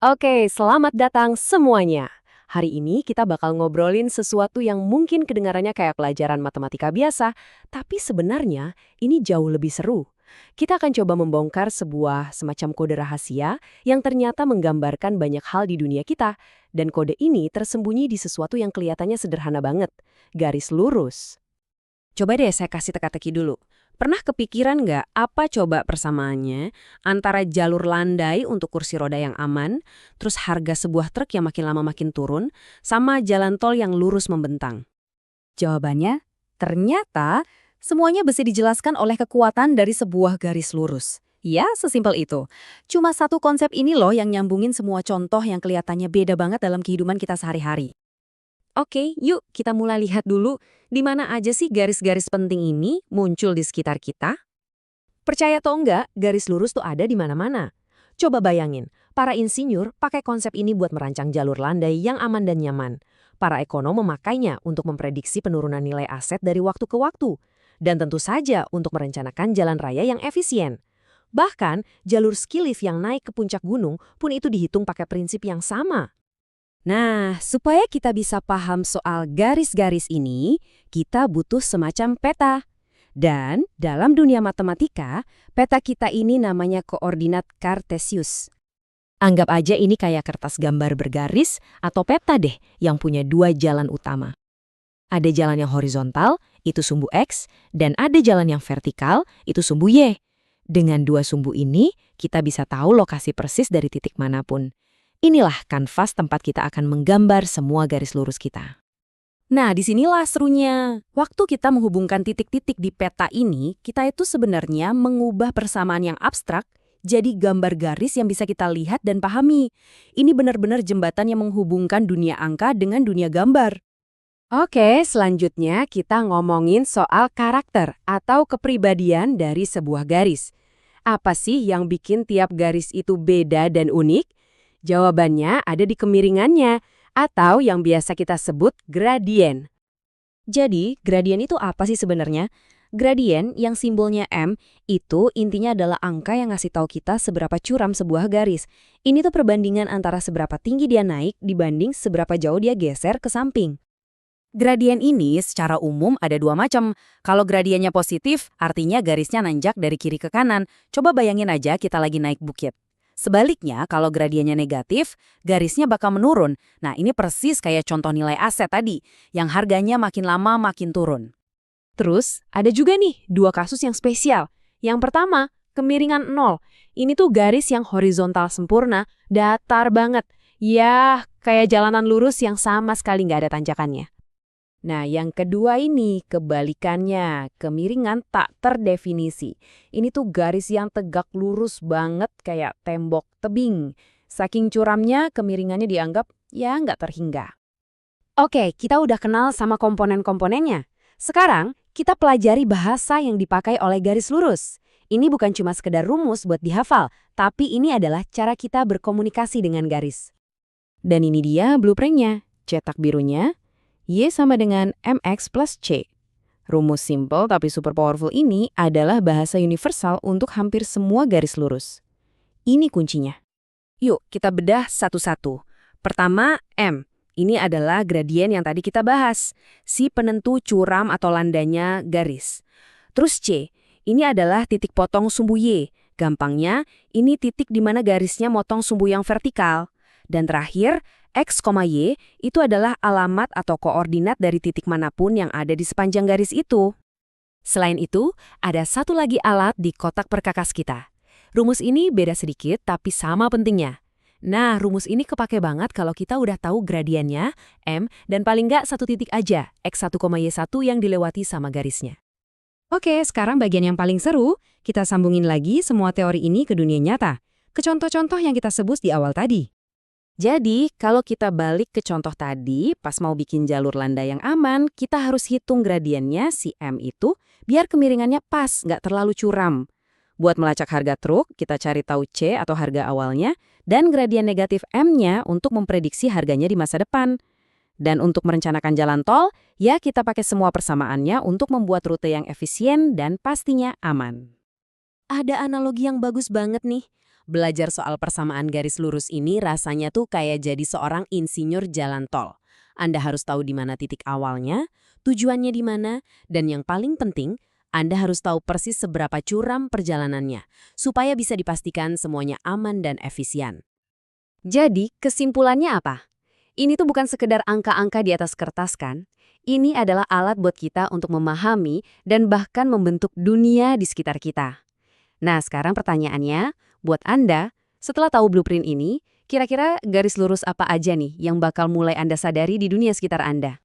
Oke, selamat datang semuanya. Hari ini kita bakal ngobrolin sesuatu yang mungkin kedengarannya kayak pelajaran matematika biasa, tapi sebenarnya ini jauh lebih seru. Kita akan coba membongkar sebuah semacam kode rahasia yang ternyata menggambarkan banyak hal di dunia kita, dan kode ini tersembunyi di sesuatu yang kelihatannya sederhana banget, garis lurus. Coba deh saya kasih teka-teki dulu. Pernah kepikiran nggak apa coba persamaannya antara jalur landai untuk kursi roda yang aman, terus harga sebuah truk yang makin lama makin turun, sama jalan tol yang lurus membentang? Jawabannya, ternyata semuanya bisa dijelaskan oleh kekuatan dari sebuah garis lurus. Ya, sesimpel itu. Cuma satu konsep ini loh yang nyambungin semua contoh yang kelihatannya beda banget dalam kehidupan kita sehari-hari. Oke, yuk kita mulai lihat dulu di mana aja sih garis-garis penting ini muncul di sekitar kita. Percaya atau enggak, garis lurus tuh ada di mana-mana. Coba bayangin, para insinyur pakai konsep ini buat merancang jalur landai yang aman dan nyaman. Para ekonom memakainya untuk memprediksi penurunan nilai aset dari waktu ke waktu. Dan tentu saja untuk merencanakan jalan raya yang efisien. Bahkan, jalur ski lift yang naik ke puncak gunung pun itu dihitung pakai prinsip yang sama. Nah, supaya kita bisa paham soal garis-garis ini, kita butuh semacam peta. Dan dalam dunia matematika, peta kita ini namanya koordinat Kartesius. Anggap aja ini kayak kertas gambar bergaris atau peta deh yang punya dua jalan utama. Ada jalan yang horizontal, itu sumbu X, dan ada jalan yang vertikal, itu sumbu Y. Dengan dua sumbu ini, kita bisa tahu lokasi persis dari titik manapun. Inilah kanvas tempat kita akan menggambar semua garis lurus kita. Nah, disinilah serunya. Waktu kita menghubungkan titik-titik di peta ini, kita itu sebenarnya mengubah persamaan yang abstrak jadi gambar garis yang bisa kita lihat dan pahami. Ini benar-benar jembatan yang menghubungkan dunia angka dengan dunia gambar. Oke, selanjutnya kita ngomongin soal karakter atau kepribadian dari sebuah garis. Apa sih yang bikin tiap garis itu beda dan unik? Jawabannya ada di kemiringannya, atau yang biasa kita sebut gradien. Jadi, gradien itu apa sih sebenarnya? Gradien yang simbolnya M itu intinya adalah angka yang ngasih tahu kita seberapa curam sebuah garis. Ini tuh perbandingan antara seberapa tinggi dia naik dibanding seberapa jauh dia geser ke samping. Gradien ini secara umum ada dua macam. Kalau gradiennya positif, artinya garisnya nanjak dari kiri ke kanan. Coba bayangin aja kita lagi naik bukit. Sebaliknya, kalau gradiennya negatif, garisnya bakal menurun. Nah, ini persis kayak contoh nilai aset tadi, yang harganya makin lama makin turun. Terus, ada juga nih dua kasus yang spesial. Yang pertama, kemiringan nol. Ini tuh garis yang horizontal sempurna, datar banget. Ya, kayak jalanan lurus yang sama sekali nggak ada tanjakannya. Nah, yang kedua ini kebalikannya, kemiringan tak terdefinisi. Ini tuh garis yang tegak lurus banget kayak tembok tebing. Saking curamnya, kemiringannya dianggap ya nggak terhingga. Oke, kita udah kenal sama komponen-komponennya. Sekarang, kita pelajari bahasa yang dipakai oleh garis lurus. Ini bukan cuma sekedar rumus buat dihafal, tapi ini adalah cara kita berkomunikasi dengan garis. Dan ini dia blueprintnya. Cetak birunya, Y sama dengan MX plus C. Rumus simple tapi super powerful ini adalah bahasa universal untuk hampir semua garis lurus. Ini kuncinya. Yuk, kita bedah satu-satu. Pertama, M. Ini adalah gradien yang tadi kita bahas. Si penentu curam atau landanya garis. Terus C. Ini adalah titik potong sumbu Y. Gampangnya, ini titik di mana garisnya motong sumbu yang vertikal. Dan terakhir, X, Y itu adalah alamat atau koordinat dari titik manapun yang ada di sepanjang garis itu. Selain itu, ada satu lagi alat di kotak perkakas kita. Rumus ini beda sedikit tapi sama pentingnya. Nah, rumus ini kepake banget kalau kita udah tahu gradiennya, M, dan paling nggak satu titik aja, X1, Y1 yang dilewati sama garisnya. Oke, sekarang bagian yang paling seru, kita sambungin lagi semua teori ini ke dunia nyata, ke contoh-contoh yang kita sebut di awal tadi. Jadi, kalau kita balik ke contoh tadi, pas mau bikin jalur landai yang aman, kita harus hitung gradiennya si M itu, biar kemiringannya pas, nggak terlalu curam. Buat melacak harga truk, kita cari tahu C atau harga awalnya, dan gradien negatif M-nya untuk memprediksi harganya di masa depan. Dan untuk merencanakan jalan tol, ya kita pakai semua persamaannya untuk membuat rute yang efisien dan pastinya aman. Ada analogi yang bagus banget nih. Belajar soal persamaan garis lurus ini rasanya tuh kayak jadi seorang insinyur jalan tol. Anda harus tahu di mana titik awalnya, tujuannya di mana, dan yang paling penting, Anda harus tahu persis seberapa curam perjalanannya, supaya bisa dipastikan semuanya aman dan efisien. Jadi, kesimpulannya apa? Ini tuh bukan sekedar angka-angka di atas kertas kan? Ini adalah alat buat kita untuk memahami dan bahkan membentuk dunia di sekitar kita. Nah, sekarang pertanyaannya, buat Anda, setelah tahu blueprint ini, kira-kira garis lurus apa aja nih yang bakal mulai Anda sadari di dunia sekitar Anda?